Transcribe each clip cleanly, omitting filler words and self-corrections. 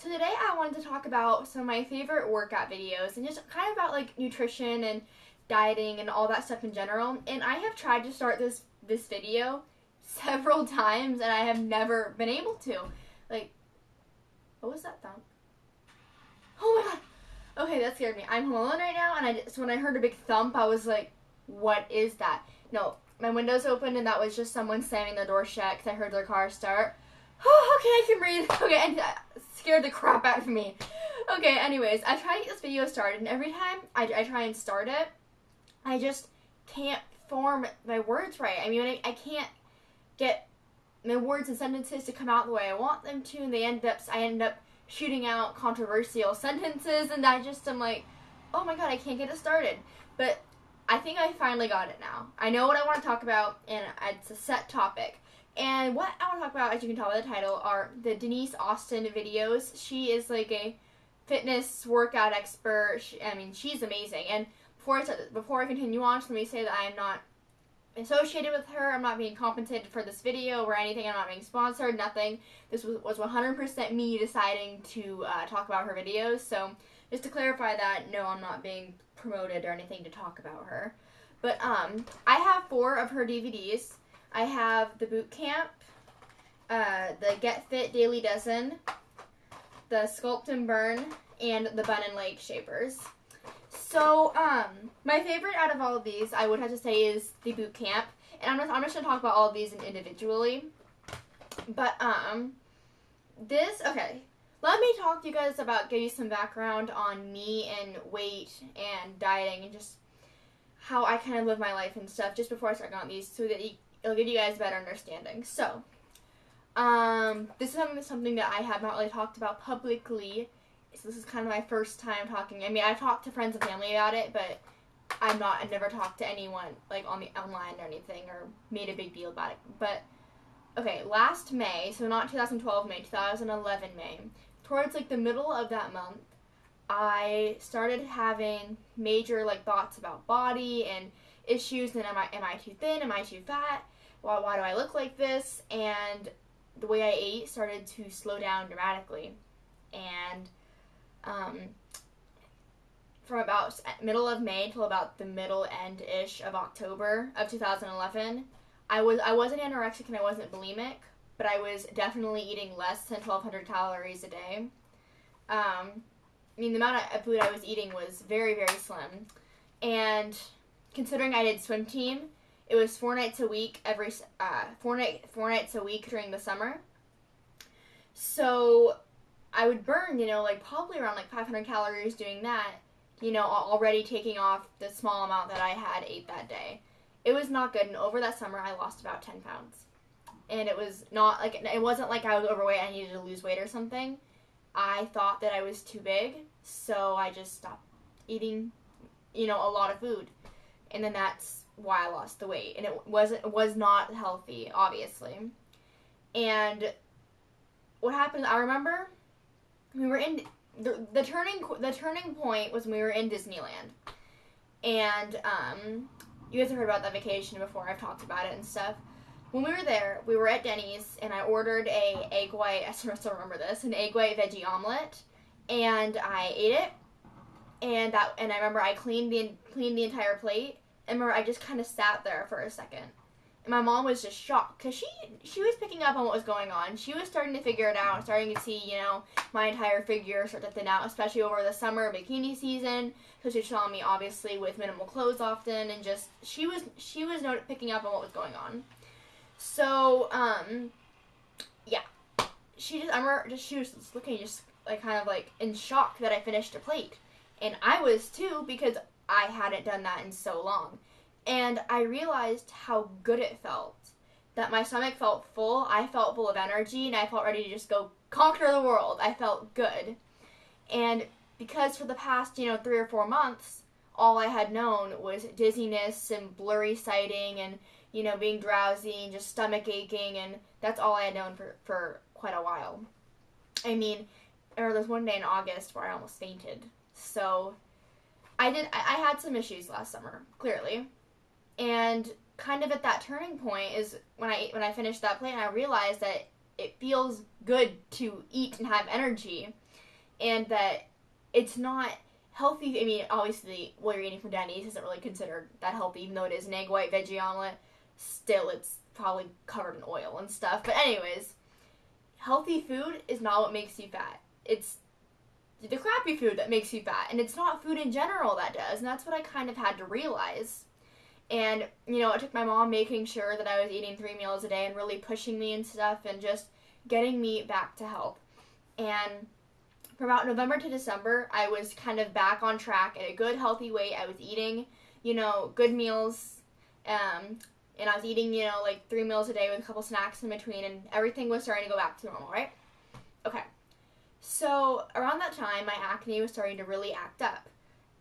So today I wanted to talk about some of my favorite workout videos and just kind of about like nutrition and dieting and all that stuff in general. And I have tried to start this video several times and I have never been able to. Like, what was that thump? Oh my god. Okay, that scared me. I'm home alone right now, and so when I heard a big thump, I was like, what is that? No, my window's open, and that was just someone slamming the door shut because I heard their car start. Oh, okay, I can breathe. Okay, and that scared the crap out of me. Okay, anyways, I try to get this video started, and every time I try and start it, I just can't form my words right. I mean, I can't get my words and sentences to come out the way I want them to, and I end up shooting out controversial sentences, and I'm like, oh my god, I can't get it started. But I think I finally got it now. I know what I want to talk about, and it's a set topic. And what I want to talk about, as you can tell by the title, are the Denise Austin videos. She is like a fitness workout expert. She's amazing. And before I continue on, just let me say that I am not associated with her. I'm not being compensated for this video or anything. I'm not being sponsored, nothing. This was 100% me deciding to talk about her videos. So just to clarify that, no, I'm not being promoted or anything to talk about her. But I have 4 of her DVDs. I have the Boot Camp, the Get Fit Daily Dozen, the Sculpt and Burn, and the Bun and Leg Shapers. So, my favorite out of all of these, I would have to say, is the Boot Camp. And I'm just going to talk about all of these individually. But, okay. Let me talk to you guys about, give you some background on me and weight and dieting and just how I kind of live my life and stuff just before I start on these so that it'll give you guys a better understanding. So, this is something that I have not really talked about publicly. So this is kind of my first time talking. I mean, I've talked to friends and family about it, but I've never talked to anyone like online or anything or made a big deal about it. But okay, last May, so not 2012 May, 2011 May, towards like the middle of that month, I started having major like thoughts about body and issues. And am I too thin? Am I too fat? Why do I look like this? And the way I ate started to slow down dramatically. And from about middle of May till about the middle end-ish of October of 2011, I wasn't anorexic and I wasn't bulimic, but I was definitely eating less than 1,200 calories a day. The amount of food I was eating was very, very slim. And considering I did swim team, it was 4 nights a week four nights a week during the summer. So I would burn, probably around 500 calories doing that, already taking off the small amount that I had ate that day. It was not good, and over that summer, I lost about 10 pounds. And it was not, it wasn't like I was overweight, I needed to lose weight or something. I thought that I was too big, so I just stopped eating, a lot of food. And then that's why I lost the weight. And it was not healthy, obviously. And what happened, I remember we were in the turning point was when we were in Disneyland, and you guys have heard about that vacation before. I've talked about it and stuff. When we were there, we were at Denny's, and I ordered an egg white veggie omelet, and I ate it, and I remember I cleaned the entire plate, and remember I just kind of sat there for a second. And my mom was just shocked because she was picking up on what was going on. She was starting to figure it out, starting to see, my entire figure start to thin out, especially over the summer bikini season. So she saw me obviously with minimal clothes often, and just she was picking up on what was going on. So yeah, she was just looking just kind of in shock that I finished a plate, and I was too because I hadn't done that in so long. And I realized how good it felt. That my stomach felt full, I felt full of energy, and I felt ready to just go conquer the world. I felt good. And because for the past, 3 or 4 months, all I had known was dizziness and blurry sighting and, being drowsy and just stomach aching, and that's all I had known for quite a while. I mean, there was one day in August where I almost fainted. So I had some issues last summer, clearly. And kind of at that turning point is when I finished that plate and I realized that it feels good to eat and have energy. and that it's not healthy. I mean, obviously, what you're eating from Denise isn't really considered that healthy, even though it is an egg white veggie omelet. Still, it's probably covered in oil and stuff. But anyways, healthy food is not what makes you fat. It's the crappy food that makes you fat, and it's not food in general that does, and that's what I kind of had to realize. And, you know, it took my mom making sure that I was eating 3 meals a day and really pushing me and stuff and just getting me back to health. And from about November to December, I was kind of back on track at a good, healthy weight. I was eating, you know, good meals, and I was eating, you know, like 3 meals a day with a couple snacks in between, and everything was starting to go back to normal, right? Okay. So around that time, my acne was starting to really act up.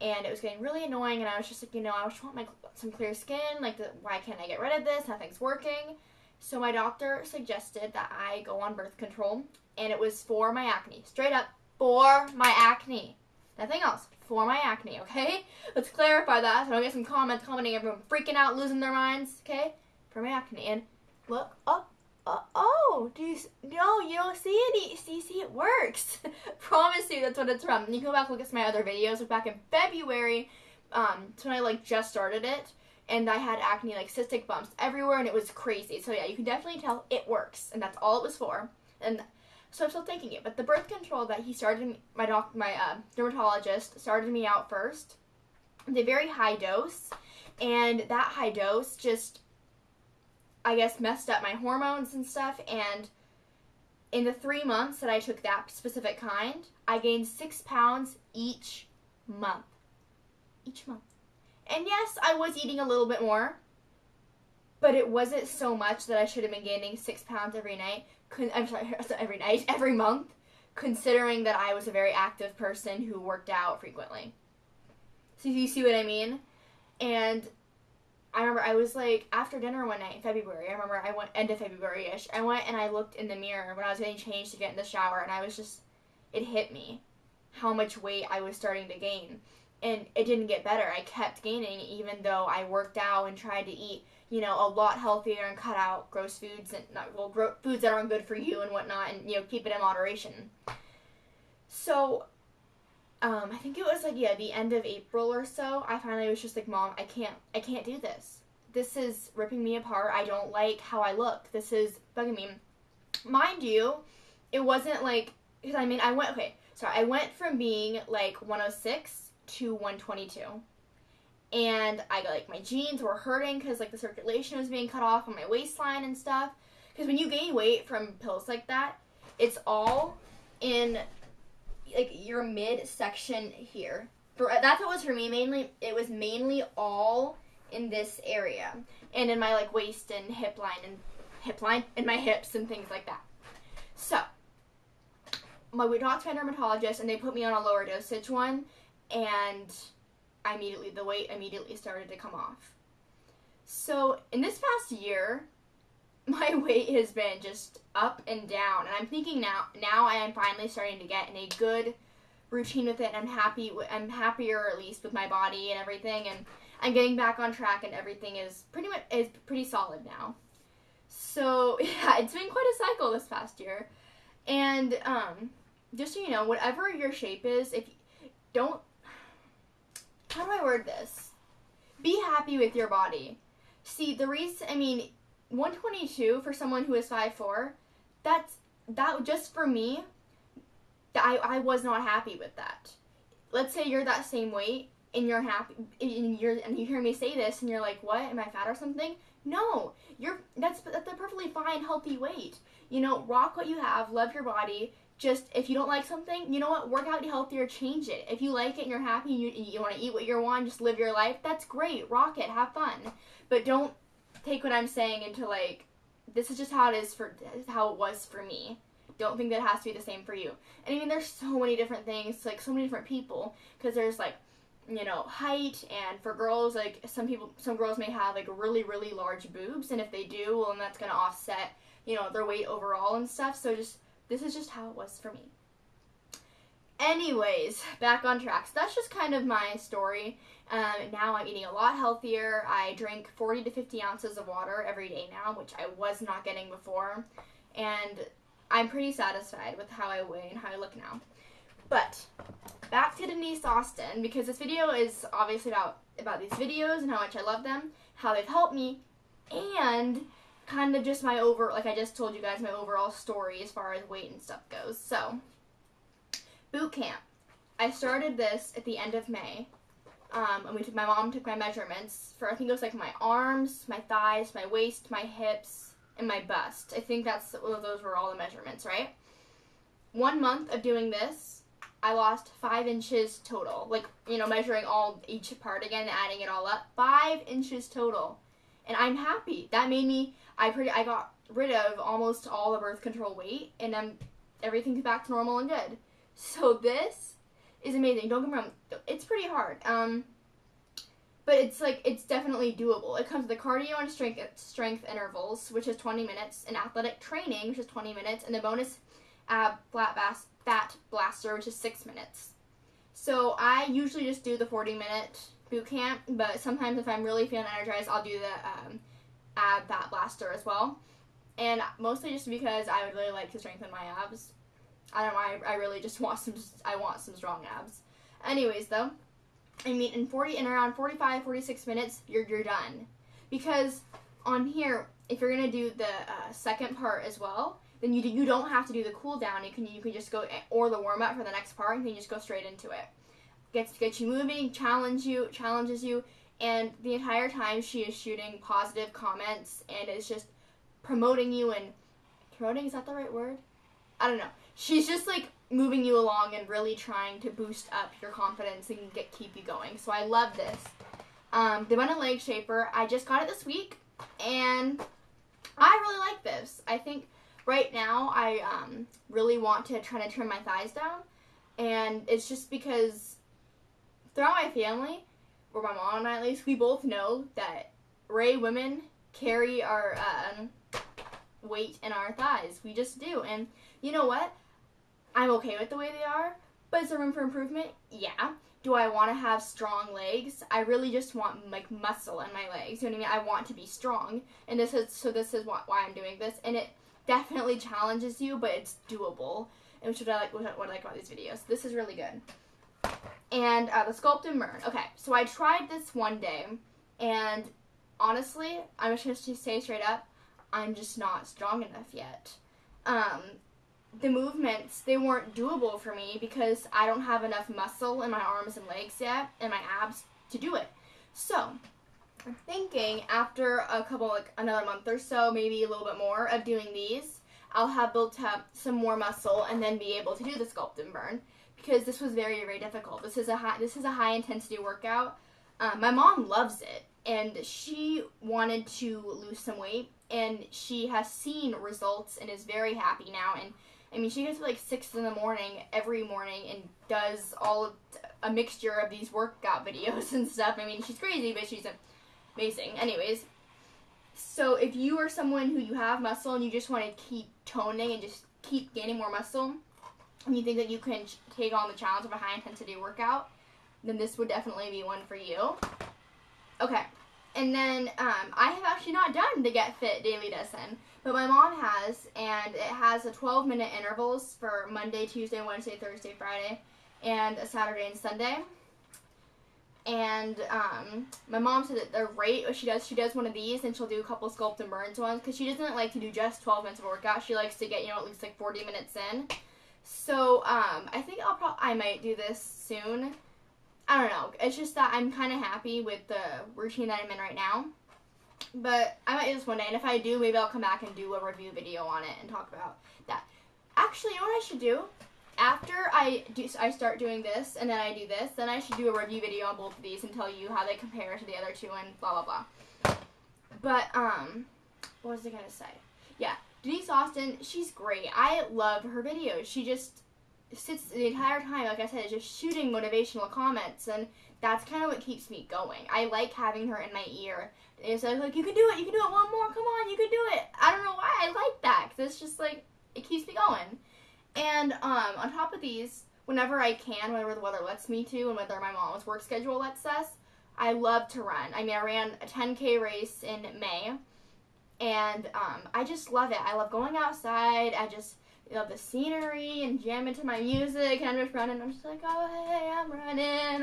And it was getting really annoying, and I was just like, you know, I just want some clear skin. Like, why can't I get rid of this? Nothing's working. So my doctor suggested that I go on birth control, and it was for my acne. Straight up, for my acne. Nothing else. For my acne, okay? Let's clarify that so I don't get some comments commenting, everyone freaking out, losing their minds, okay? For my acne. And look up. You don't see it? See, it works. Promise you that's what it's from. And you can go back and look at my other videos. Like back in February, so when I like just started it, and I had acne, like cystic bumps everywhere, and it was crazy. So yeah, you can definitely tell it works, and that's all it was for. And so I'm still taking it. But the birth control that he started, my dermatologist started me out first, with a very high dose, and that high dose just, I guess, messed up my hormones and stuff, and in the 3 months that I took that specific kind, I gained 6 pounds each month. Each month. And yes, I was eating a little bit more, but it wasn't so much that I should have been gaining 6 pounds every night. Every month, considering that I was a very active person who worked out frequently. So you see what I mean? And I remember I was like, after dinner one night in February, I remember I went, end of February-ish, I went and I looked in the mirror when I was getting changed to get in the shower, and I was just, it hit me how much weight I was starting to gain. And it didn't get better. I kept gaining even though I worked out and tried to eat, you know, a lot healthier and cut out gross foods and foods that aren't good for you and whatnot, and, you know, keep it in moderation. So I think it was like, yeah, the end of April or so, I finally was just like, Mom, I can't do this. This is ripping me apart. I don't like how I look. This is bugging me. Mind you, it wasn't like, because I mean, I went from being like 106 to 122. And I got, like, my jeans were hurting because, like, the circulation was being cut off on my waistline and stuff. Because when you gain weight from pills like that, it's all in, like, your midsection here. That's what was for me. Mainly, it was mainly all in this area. And in my, like, waist and hip line, and my hips and things like that. So, we talked to my dermatologist, and they put me on a lower dosage one, and the weight immediately started to come off. So, in this past year, my weight has been just up and down, and I'm thinking now I am finally starting to get in a good routine with it, and I'm happier at least with my body and everything, and I'm getting back on track, and everything is pretty solid now. So, yeah, it's been quite a cycle this past year. And just so you know, whatever your shape is, how do I word this? Be happy with your body. See, 122 for someone who is 5'4", that just for me, I was not happy with that. Let's say you're that same weight and you're happy, and you hear me say this and you're like, what, am I fat or something? No, that's a perfectly fine, healthy weight. You know, rock what you have, love your body. Just, if you don't like something, you know what, work out healthier, change it. If you like it and you're happy and you want to eat what you want, just live your life, that's great, rock it, have fun. But don't take what I'm saying into, like, this is just how it was for me. Don't think that it has to be the same for you. And I mean, there's so many different things, like, so many different people, because there's, like, you know, height, and for girls, like, some girls may have, like, really, really large boobs, and if they do, well, then that's going to offset, you know, their weight overall and stuff, so this is just how it was for me. Anyways, back on track. So that's just kind of my story. Now I'm eating a lot healthier. I drink 40 to 50 ounces of water every day now, which I was not getting before. And I'm pretty satisfied with how I weigh and how I look now. But back to Denise Austin, because this video is obviously about these videos and how much I love them, how they've helped me, and kind of just my like I just told you guys, my overall story as far as weight and stuff goes. So, boot camp. I started this at the end of May, and my mom took my measurements for, I think it was like my arms, my thighs, my waist, my hips, and my bust. I think those were all the measurements, right? 1 month of doing this, I lost 5 inches total. Like, measuring each part again, adding it all up. 5 inches total. And I'm happy. That made me, I got rid of almost all the birth control weight, and everything's back to normal and good. So this is amazing. Don't get me wrong, it's pretty hard. But it's definitely doable. It comes with the cardio and strength intervals, which is 20 minutes, and athletic training, which is 20 minutes, and the bonus ab fat blaster, which is 6 minutes. So I usually just do the 40-minute boot camp, but sometimes if I'm really feeling energized, I'll do the ab fat blaster as well. And mostly just because I would really like to strengthen my abs. I don't know, I really just want some strong abs. Anyways, though, I mean, in around 45, 46 minutes, you're done. Because on here, if you're gonna do the second part as well, then you don't have to do the cool down. You can just go, or the warm up for the next part, and you can just go straight into it. Gets you moving, challenges you, and the entire time she is shooting positive comments and is just promoting you, and promoting, is that the right word? I don't know. She's just like moving you along and really trying to boost up your confidence and keep you going. So I love this. The Bun and Leg Shaper, I just got it this week, and I really like this. I think right now I really want to try to trim my thighs down, and it's just because throughout my family, or my mom and I at least, we both know that Ray women carry our weight in our thighs. We just do. And you know what? I'm okay with the way they are, but is there room for improvement? Yeah. Do I want to have strong legs? I really just want like muscle in my legs. You know what I mean? I want to be strong, and this is why I'm doing this. And it definitely challenges you, but it's doable, and which is what I like about these videos. This is really good. And the Sculpt and Burn. Okay, so I tried this one day, and honestly, I'm just going to say straight up, I'm just not strong enough yet. The movements, they weren't doable for me because I don't have enough muscle in my arms and legs yet, and my abs to do it. So, I'm thinking after another month or so, maybe a little bit more of doing these, I'll have built up some more muscle and then be able to do the Sculpt and Burn, because this was very, very difficult. This is a high intensity workout. My mom loves it, and she wanted to lose some weight, and she has seen results and is very happy now. And I mean, she gets up like 6 in the morning every morning and does a mixture of these workout videos and stuff. I mean, she's crazy, but she's amazing. Anyways, so if you are someone who you have muscle and you just want to keep toning and just keep gaining more muscle, and you think that you can take on the challenge of a high-intensity workout, then this would definitely be one for you. Okay, and then I have actually not done the Get Fit Daily Dozen, but my mom has, and it has a 12-minute intervals for Monday, Tuesday, Wednesday, Thursday, Friday, and a Saturday and Sunday. And my mom said that the rate she does one of these, and she'll do a couple Sculpt and Burns ones, because she doesn't like to do just 12 minutes of workout. She likes to get, at least like 40 minutes in. So, I think I might do this soon. I don't know. It's just that I'm kind of happy with the routine that I'm in right now. But I might do this one day, and if I do, maybe I'll come back and do a review video on it and talk about that. Actually, you know what I should do? After I start doing this, and then I do this, then I should do a review video on both of these and tell you how they compare to the other two and blah, blah, blah. But, what was I going to say? Yeah. Denise Austin, she's great. I love her videos. She just sits the entire time, like I said, just shooting motivational comments, and that's kind of what keeps me going. I like having her in my ear. It's like, you can do it, one more, come on, you can do it. I don't know why I like that, because it's just like, it keeps me going. And on top of these, whenever I can, whenever the weather lets me to, and whether my mom's work schedule lets us, I love to run. I mean, I ran a 10K race in May, and I just love it. I love going outside. love the scenery and jam into my music, and I'm just running. I'm just like, oh, hey, I'm running.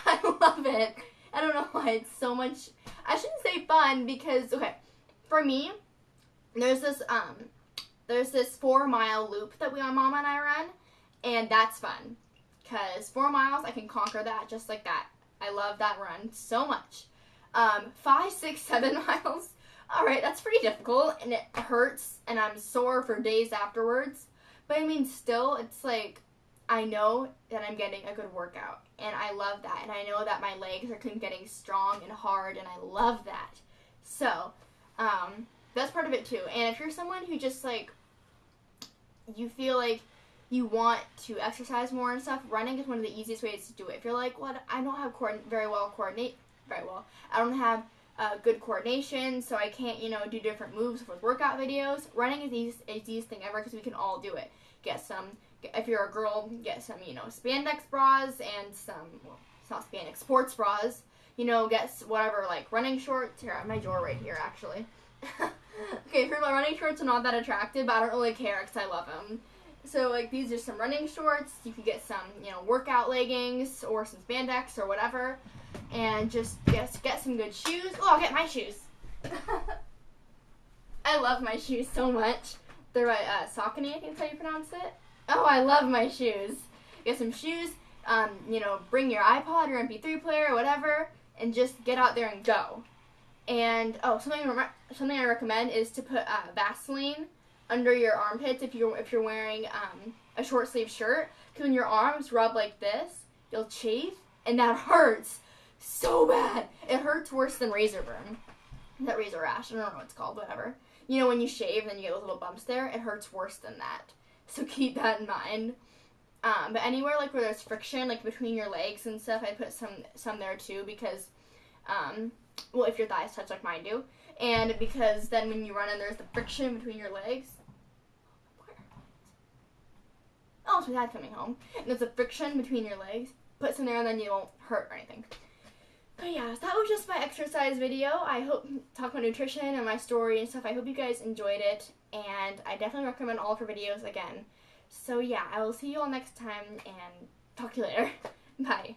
I love it. I don't know why it's so much, I shouldn't say fun, because, okay, for me, there's this 4-mile loop that Mama and I run, and that's fun, because 4 miles, I can conquer that just like that. I love that run so much. 5, 6, 7 miles, alright, that's pretty difficult, and it hurts, and I'm sore for days afterwards, but I mean, still, it's like, I know that I'm getting a good workout, and I love that, and I know that my legs are getting strong and hard, and I love that. So, that's part of it too. And if you're someone who just, like, you feel like you want to exercise more and stuff, running is one of the easiest ways to do it. If you're like, well, I don't have I don't have good coordination, so I can't, do different moves with workout videos. Running is the easiest thing ever, because we can all do it. If you're a girl, get some, spandex bras and some, well, it's not spandex, sports bras. Get whatever, like, running shorts. Here, I have my drawer right here, actually. Okay, for my running shorts are not that attractive, but I don't really care because I love them. So, like, these are some running shorts. You can get some, workout leggings or some spandex or whatever. And just get some good shoes. Oh, I'll get my shoes. I love my shoes so much. They're by Saucony, I think that's how you pronounce it. Oh, I love my shoes. Get some shoes, bring your iPod or MP3 player or whatever, and just get out there and go. And, something I recommend is to put Vaseline under your armpits if you're wearing a short sleeve shirt. Because when your arms rub like this, you'll chafe, and that hurts so bad. It hurts worse than razor burn. That razor rash, I don't know what it's called, whatever. When you shave and then you get those little bumps there, it hurts worse than that. So keep that in mind. But anywhere like where there's friction, like between your legs and stuff, I put some there too, because well, if your thighs touch like mine do, and because then when you run and there's the friction between your legs. Oh, it's my dad coming home. And there's a friction between your legs. Put some there, and then you won't hurt or anything. But yeah, so that was just my exercise video. I hope, talk about nutrition and my story and stuff. I hope you guys enjoyed it, and I definitely recommend all of her videos again. So yeah, I will see you all next time, and talk to you later. Bye.